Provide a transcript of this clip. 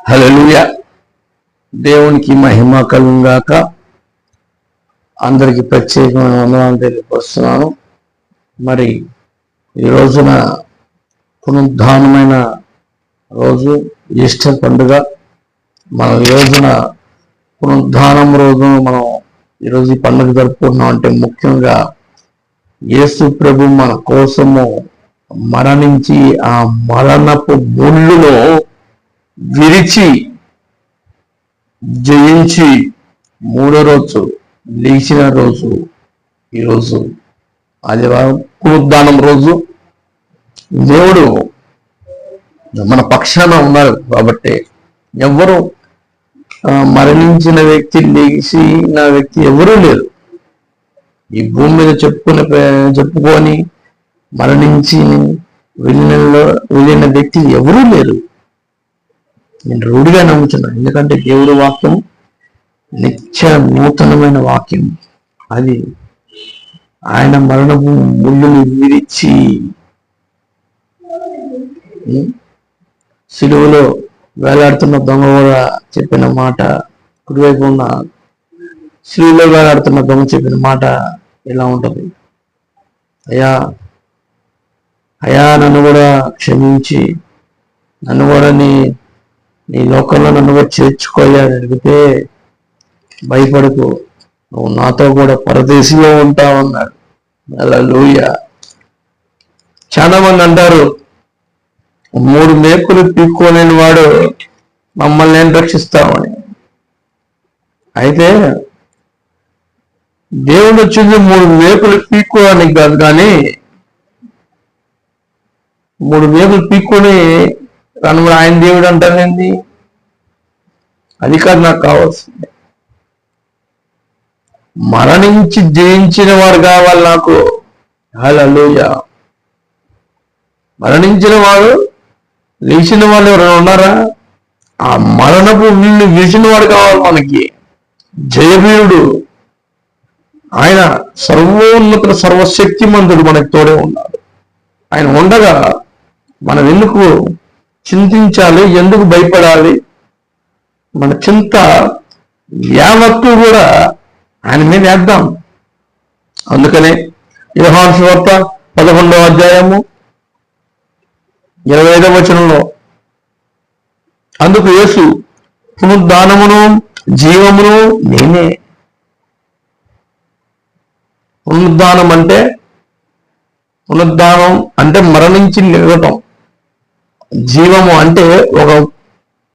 హల్లెలూయా. దేవునికి మహిమ కలుగుగాక. అందరికి ప్రత్యేకమైన వందనాలు తెలియపరుస్తున్నాను. మరి ఈ రోజున పునరుద్ధానమైన రోజు, ఈస్టర్ పండుగ. మనం ఈ రోజున పునరుద్ధానం రోజున మనం ఈరోజు ఈ పండుగ జరుపుకుంటున్నాం. అంటే ముఖ్యంగా యేసు ప్రభు మన కోసము మరణించి ఆ మరణపు ముళ్ళులో విరిచి జయించి మూడో రోజు లేచిన రోజు ఈరోజు ఆదివారం పునరుద్ధానం రోజు. దేవుడు మన పక్షాన ఉన్నారు కాబట్టి ఎవరు మరణించిన వ్యక్తి లేచిన వ్యక్తి ఎవరూ లేరు. ఈ భూమి మీద చెప్పుకొని మరణించి వెళ్ళిన వ్యక్తి ఎవరూ లేరు. నేను రూఢిగా నమ్ముతున్నాను. ఎందుకంటే దేవుడి వాక్యం నిత్య నూతనమైన వాక్యం. అది ఆయన మరణపు ముళ్ళుని విరిచి సిలువలో వేలాడుతున్న దొంగ కూడా చెప్పిన మాట, కుడివైపు ఉన్న సిలువలో వేలాడుతున్న దొంగ చెప్పిన మాట ఎలా ఉంటుంది? అయ్యా అయ్యా నన్ను కూడా క్షమించి నన్ను కూడా నీ లోకంలో నన్ను కూడా చేర్చుకోవాలని అడిగితే, భయపడకు, నువ్వు నాతో కూడా పరదేశంలో ఉంటావు అన్నాడు. హల్లెలూయా. చాలా మంది అంటారు, 3 మేకులు పీక్కోలేని వాడు మమ్మల్ని నేను రక్షిస్తామని. అయితే దేవుడు వచ్చింది 3 మేకులు పీక్కోవడానికి కాదు, కానీ 3 మేకులు పీక్కొని రాను ఆయన దేవుడు అంటానండి. అది కాదు నాకు కావాల్సింది. మరణించి జయించిన వారు కావాలి నాకు. హల్లెలూయా. మరణించిన వాడు లేచిన వాళ్ళు ఎవరైనా ఉన్నారా? ఆ మరణపు వీళ్ళు విరిచిన వాడు కావాలి మనకి. జయవీరుడు ఆయన, సర్వోన్నత సర్వశక్తిమంతుడు మనకి తోడే ఉన్నాడు. ఆయన ఉండగా మనం ఎందుకు చింతించాలి? ఎందుకు భయపడాలి? మన చింత యావత్తు కూడా ఆయన మీద వేద్దాం. అందుకనే యోహాను సువార్త 11వ అధ్యాయము 25వ వచనంలో, అందుకు యేసు, పునరుద్ధానమును జీవమును నేనే. పునరుద్ధానం అంటే మరణించి లేవటం. జీవము అంటే ఒక